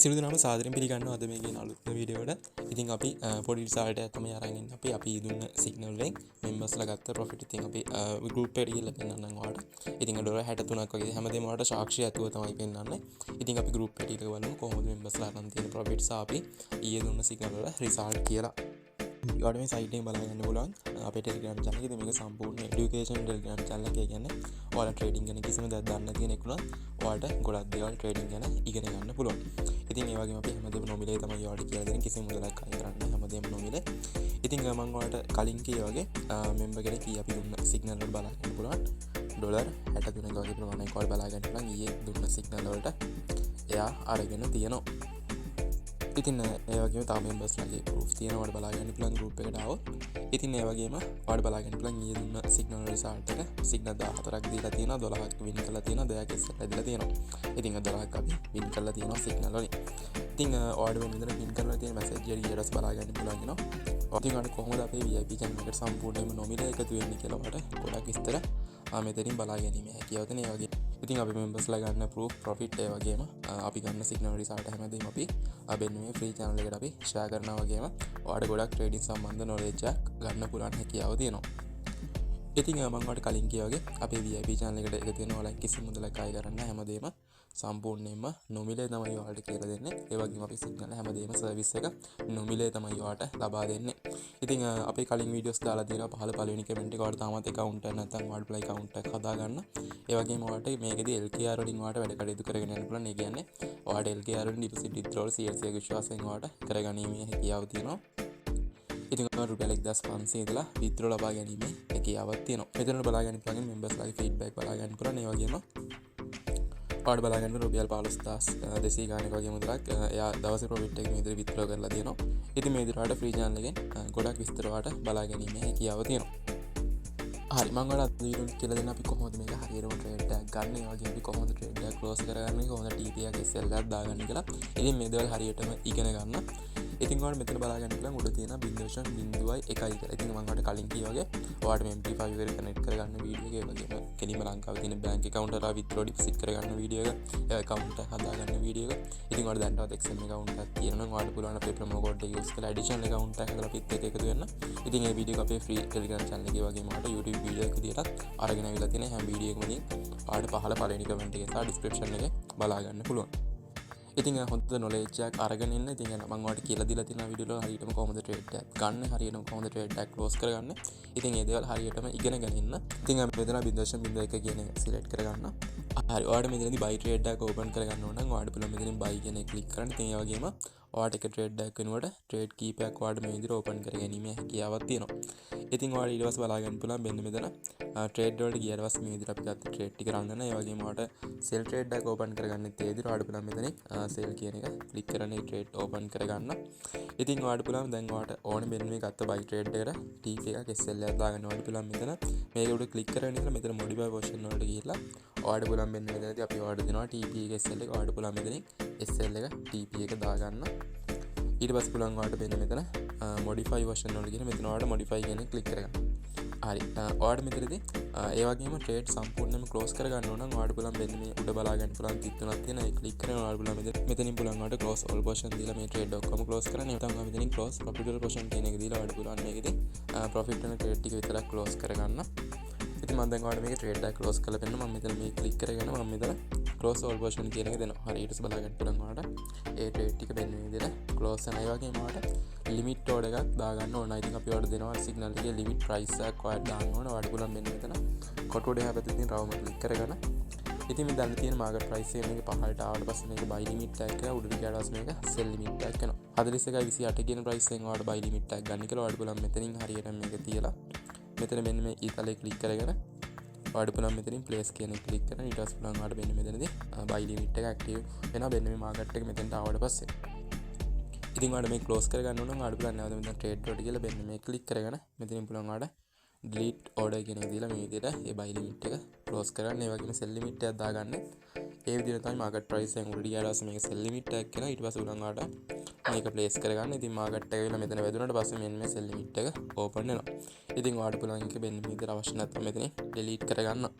සිදු දෙනාම සාදරයෙන් පිළිගන්නවා අද මේ කියන අලුත්ම වීඩියෝ එකට. ඉතින් අපි පොඩි රිසල්ට් එකක් තමයි අරන් ඉන්නේ. අපි දුන්න සිග්නල් වලින් මෙම්බර්ස්ලා ගත්ත ප්‍රොෆිට් ඉතින් අපි ගෲප් එකට ගිහලා පෙන්නන්නම් ඔයාලට. ඉතින් $63ක් වගේ හැමදේම ඔයාලට සාක්ෂි ඇතුව තමයි පෙන්නන්නේ. ඉතින් අපි ගෲප් එකට ගිහලා බලමු කොහොමද මෙම්බර්ස්ලා අරන් තියෙන ප්‍රොෆිට් සහ අපි ඊයේ දුන්න සිග්නල් වල රිසල්ට් කියලා. ඔයාලට මේ සයිට් එකෙන් බලන්න පුළුවන් අපේ ටෙලිග්‍රෑම් channel එකේ. මේක සම්පූර්ණ එඩියුකේෂන් ටෙලිග්‍රෑම් channel එක. කියන්නේ ඔයාලා ට්‍රේඩින් ගැන කිසිම දෙයක් දන්නේ නැති කෙනෙක් වුණත් ඔයාලට ගොඩක් දේවල් ට්‍රේඩින් ගැන ඉගෙන ගන්න පුළුවන්. ඉතින් ඒ වගේම අපි හැමදේම නොමිලේ තමයි ඔයාලට කියලා දෙන්නේ. කිසිම මුදලක් අය කරන්නේ නැහැ. හැමදේම නොමිලේ. ඉතින් මම ඔයාලට කලින් කිව්වා වගේ මෙම්බර් කෙනෙක් කී අපි දුන්න සිග්නල් වල බලන්න පුළුවන්. $63ක වගේ ප්‍රමාණයක් ඔයාලා බලා ගන්න පුළුවන්. ඊයේ දුන්න සිග්නල් වලට එයා අරගෙන තියෙනවා. ඉතින් ඒ වගේම තව මෙම්බර්ස්ලාගේ ප්‍රූෆ් තියෙනවා ඔයාලට බලා ගන්න පුළුවන් ගෲප් එකට ආවොත්. ඉතින් ඒ වගේම ඔයාලට බලා ගන්න පුළුවන් ඊයේ දුන්න සිග්නල් රිසල්ට් එක. සිග්නල් 14ක් දීලා තියෙනවා, 12ක් වින් කරලා තියෙනවා, 2ක් ඉස්සෙල්ලා ඇදලා තියෙනවා. ඉතින් 12ක් අපි වින් කරලා තියෙනවා සිග්නල් වලින්. ඉතින් ඔයාලට වෙන විදිහට වින් කරලා තියෙන මැසේජ් එක ඊට බලා ගන්න පුළුවන් වෙනවා. ඉතින් ඔයාලට කොහොමද අපේ VIP channel එකට සම්පූර්ණයෙන්ම නොමිලේ එකතු වෙන්නේ කියලා ඔයාලට ගොඩක් විස්තර මෙතනින් බලා ගැනීම හැකියාව තියෙන. ඒ වගේ ඉතින් අපි මෙම්බර්ස්ලා ගන්න ප්‍රූෆ් ප්‍රොෆිට් ඒ වගේම අපි ගන්න සිග්නල් රිසල්ට් හැමදේම අපි බෙන්නුවේ ෆ්‍රී channel එකට අපි ෂෙයා කරනවා වගේම ඔයාලට ගොඩක් ට්‍රේඩින් සම්බන්ධ knowledge එකක් ගන්න පුළුවන් හැකියාව තියෙනවා. ඉතින් මම ඔයාලට කලින් කිව්වා වගේ අපේ VIP channel එකට එකතු වෙන ඔයාලා කිසිම මුදලක් අය කරන්න හැමදේම සම්පූර්ණයෙන්ම නොමිලේ තමයි ඔයාලට කියලා දෙන්නේ. ඒ වගේම අපි සිග්නල් හැමදේම සර්විස් එක නොමිලේ තමයි ඔයාලට ලබා දෙන්නේ. ඉතින් අපේ කලින් වීඩියෝස් දාලා තියෙනවා පළවෙනි කමෙන්ට් එක ඔයාලට තාමත් account එක නැත්නම් ඔයාලට play account එකක් හදාගන්න. ඒ වගේම ඔයාලට මේකෙදි LKR වලින් ඔයාලට වැඩ කටයුතු කරගෙන යන්න පුළුවන්. ඒ කියන්නේ ඔයාලට LKR වලින් deposit withdrawal CLC එක විශ්වාසයෙන් ඔයාලට කරගැනීමේ හැකියාව තියෙනවා. ඉතින් රුපියල් 1500 ඉඳලා withdraw ලබා ගැනීමේ හැකියාවක් තියෙනවා. මෙතන බලා ගන්න පුළුවන් මෙම්බර්ස්ලාගේ feedback බලා ගන්න පුළුවන්. ඒ වගේම ඔයාලට බලා ගන්න රුපියල් 15200 ගානක වගේ මුදලක් එයා දවසේ ප්‍රොෆිට් එක මේ විදිහට withdraw කරලා තියෙනවා. ඉතින් මේ විදිහට ඔයාලට ෆ්‍රී channel එකෙන් ගොඩක් විස්තර ඔයාලට බලා ගැනීමේ හැකියාව තියෙනවා. හරි මම ඔයාලට වීඩියෝ කියලා දෙන්න අපි කොහොමද මේක හරියටම ට්‍රේඩ් එකක් ගන්න. ඒ වගේම අපි කොහොමද ට්‍රේඩ් එකක් ක්ලෝස් කරගන්නේ, කොහොමද TP එකක් SL එකක් දාගන්නේ කියලා. ඉතින් මේ දේවල් හරියටම ඉගෙන ගන්න. ඉතින් ඔයාලට මෙතන බලා ගන්න පුළුවන් උඩ තියෙන 0.01 කියලා. ඉතින් මම ඔයාලට කලින් කිව්වා වගේ ඔයාලට මේ MP5 එකට කනෙක්ට් කරගන්න වීඩියෝ එක, ඒ වගේම කෙලිම ලංකාවේ තියෙන බැංක් account එකට withdraw deposit කරගන්න වීඩියෝ එක, ඒ account එක හදාගන්න වීඩියෝ එක. ඉතින් ඔයාලට දැන්ටවත් XM account එකක් තියෙනවා නම් ඔයාලට පුළුවන් අපේ promo code එක use කරලා additional account එකක් හදලා අපිත් එක්ක එකතු වෙන්න. ඉතින් මේ වීඩියෝ එක අපේ free Telegram channel එකේ වගේම ඔයාලට YouTube වීඩියෝ එක විදියටත් අරගෙන අවිලා තියෙන හැම වීඩියෝ එකම ලින්ක් ඔයාලට පහළ පළවෙනි කමෙන්ට් එකේ සහ description එකේ බලා ගන්න පුළුවන්. ඉතින් හොඳ knowledge එකක් අරගෙන ඉන්න. ඉතින් මම ඔයාලට කියලා දීලා තියෙන වීඩියෝ වල හරියටම කොහොමද ට්‍රේඩ් එකක් ගන්න, හරියටම කොහොමද ට්‍රේඩ් එකක් ක්ලෝස් කරගන්න. ඉතින් මේ දේවල් හරියටම ඉගෙනගෙන ඉන්න. ඉතින් මෙතන 0.01 කියන එක සිලෙක්ට් කරගන්න. හරි ඔයාලට මෙතනදී buy trade එකක් open කරගන්න ඕන නම් ඔයාලට පුළුවන් මෙතනින් buy කියන එක ක්ලික් කරන්න. ඉතින් ඒ වගේම ඔයාලට එක trade එකක් වෙනුවට trade කීපයක් ඔයාලට මේ විදිහට open කරගැනීමේ හැකියාවක් තියෙනවා. ඉතින් ඔයාලට ඊට පස්සේ බලා ගන්න පුළුවන් මෙන්න මෙතන trade වලට ගියාට පස්සේ මේ විදිහට අපි ගත්ත trade ටික රන් කරනවා. ඒ වගේම ඔයාලට sell trade එකක් open කරගන්නෙත් ඒ විදිහට ඔයාලට පුළුවන් මෙතනින් sell කියන එක ක්ලික් කරන ඒ trade open කරගන්න. ඉතින් ඔයාලට පුළුවන් දැන් ඔයාලට ඕනේ මෙන්න මේ ගත්ත buy trade එකට TP එකක් SL එකක් දාගන්න. ඔයාලට පුළුවන් මෙතන මේක උඩ ක්ලික් කරගෙන ඉඳලා මෙතන modify version වලට ගිහිල්ලා ඔයාලට පුළුවන් මෙන්න මෙතනදී අපි ඔයාලට දෙනවා TP එක SL එක. ඔයාලට පුළුවන් මෙතනින් SL එක TP එක දාගන්න. ඊට පස්සේ පුළුවන් ඔයාලට මෙන්න මෙතන modify version වලට ගිහින් මෙතන ඔයාලට modify කියන එක ක්ලික් කරගන්න. හරි ඔයාලට මෙතනදී ඒ වගේම trade සම්පූර්ණයෙන්ම close කරගන්න ඕන නම් ඔයාලට පුළුවන් මෙන්න මේ උඩ බලා ගන්න පුළුවන් තිත් තුනක් තියෙනවා. ඒ ක්ලික් කරගෙන ඔයාලට පුළුවන් මෙතනින් පුළුවන් ඔයාලට close all portion දීලා මේ trade ඔක්කොම close කරන්න. නැත්නම් ඔයා මෙතනින් close profitable portion කියන එක දීලා ඔයාලට පුළුවන් මේකෙදී profit වෙන trade ටික විතරක් close කරගන්න. ඉතින් මම දැන් ඔයාලට මේක trade එකක් close කරලා පෙන්නනවා. මම මෙතන මේ ක්ලික් කරගෙන මම මෙතන close all portion කියන එක දෙනවා. හරි ඊට පස්සේ බලා ගන්න පුළුවන් ඔයාලට ඒ trade ටික වෙන විදිහට close කරන. ඒ වගේම ඔයාලට limit order එකක් දාගන්න ඕන. ඉතින් අපි ඔයාලට දෙනවා signal එකේ limit price එකක් ඔයාලට දාන්න ඕන. ඔයාලට පුළුවන් මෙන්න මෙතන කොටුඩේ හැබැයි තියෙන රවුම ක්ලික් කරගෙන ඉතින් මේ දැන් තියෙන මාකට් ප්‍රයිස් එක මේක පහළට ආවට පස්සේ මේක buy limit tag එක උඩට ගියාට පස්සේ මේක sell limit tag කරනවා. 41.28 කියන ප්‍රයිස් එකෙන් ඔයාලට buy limit tag ගන්න කියලා ඔයාලට පුළුවන් මෙතනින් හරියට මේක තියලා මෙතන මෙන්න මේ ඊතලේ ක්ලික් කරගෙන ඔයාලට පුළුවන් මෙතනින් place කියන එක ක්ලික් කරගෙන ඊට පස්සේ පුළුවන් ඔයාලට මෙන්න මෙතනදී buy limit එක active වෙනවා. මෙන්න මේ මාකට් එක මෙතනට ආවට පස්සේ ඉතින් ඔයාලට මේ close කරගන්න ඕන නම් ඔයාලට පුළුවන් නැවත මෙතන trade වලට ගිහලා මෙන්න මේ ක්ලික් කරගෙන මෙතනින් පුළුවන් ඔයාලට delete order කියන එක දීලා මේ විදිහට ඒ buy limit එක close කරගන්න. ඒ වගේම sell limit එකක් දාගන්න. ඒ විදිහට තමයි market price එකෙන් උඩට ගියාට පස්සේ මේක sell limit එකක් කරනවා. ඊට පස්සේ උලන් ආට මේක place කරගන්න. ඉතින් market එක ඇවිල්ලා මෙතන වැදුනට පස්සේ මෙන්න මේ sell limit එක open වෙනවා. ඉතින් ඔයාලට පුළුවන් එක මෙන්න මේ විදිහට අවශ්‍ය නැත්නම් මෙතනින් delete කරගන්න.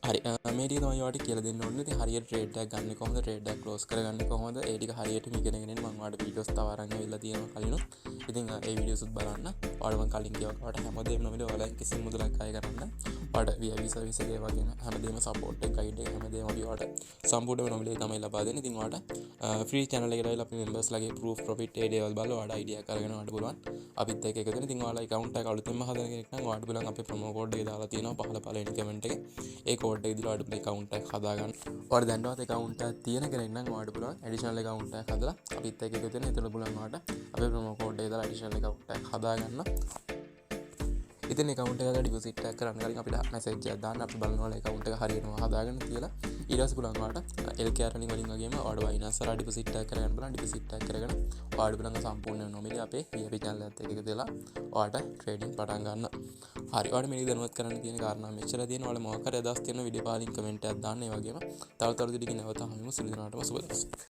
හරි මේ ටික තමයි ඔයාලට කියලා දෙන්න ඕනේ. ඉතින් හරියට ට්‍රේඩ් එකක් ගන්න කොහොමද, ට්‍රේඩ් එකක් ක්ලෝස් කරගන්නේ කොහොමද, ඒ ටික හරියටම ඉගෙනගෙන මම ඔයාලට වීඩියෝස් තව අරන් ඇවිල්ලා තියෙනවා කලිනුත්. ඉතින් ඒ වීඩියෝස් උත් බලන්න. ඔයාලට මම කලින් කියවා ඔයාලට හැමදේම නොමිලේ ඔයාලා කිසිම මුදලක් අය කරන්න. ඔයාලට VIP සර්විස් එකේ වගේ හැමදේම සපෝට් එක, ගයිඩ් එක හැමදේම අපි ඔයාලට සම්පූර්ණයෙන්ම නොමිලේ තමයි ලබා දෙන්නේ. ඉතින් ඔයාලට ෆ්‍රී channel එකට ආවිල්ලා අපි members ලගේ proof profit ඒ දේවල් බලලා ඔයාලට idea එක අරගෙන ඔයාලට පුළුවන් අපිත් එක්ක එකතු වෙන්න. ඉතින් ඔයාලා account එක අලුතෙන්ම හදන කෙනෙක් නම් ඔයාලට පුළුවන් අපේ promo code එක දාලා තියෙනවා පහළ comment එකේ. ඒ code එක දීලා ඔයාලට account එකක් හදාගන්න. ඔයාලා දැන්වත් account එකක් තියෙන කෙනෙක් නම් ඔයාලට පුළුවන් additional account එකක් හදලා අපිත් එක්ක එකතු වෙන්න. එතකොට පුළුවන් ඔයාලට අපේ promo code එක දාලා additional account එකක් හදාගන්න. ඉතින් account එක deposit එකක් කරන්න කලින් අපිට message එකක් දාන්න. අපි බලනවා account එක හරියටම හදාගෙන කියලා. ඊට පස්සේ පුළුවන් ඔයාලට LKR වලින් වගේම ඔයාලට Binance වල deposit එකක් කරගන්න බලන්න. deposit එකක් කරගෙන ඔයාලට පුළුවන් සම්පූර්ණ නොමිලේ අපේ VIP channel එකත් එක්ක එකතු වෙලා ඔයාලට trading පටන් ගන්න. හරි ඔයාලට මේක දැනුවත් කරන්න තියෙන කාරණා මෙච්චර තියෙන. ඔයාලා මොකක් හරි අදහස් තියෙන වීඩියෝ පාලින් කමෙන්ට් එකක් දාන්න. ඒ වගේම තව තව ටික නැවත හමුවෙමු. සියලු දෙනාටම සුබ දවසක්.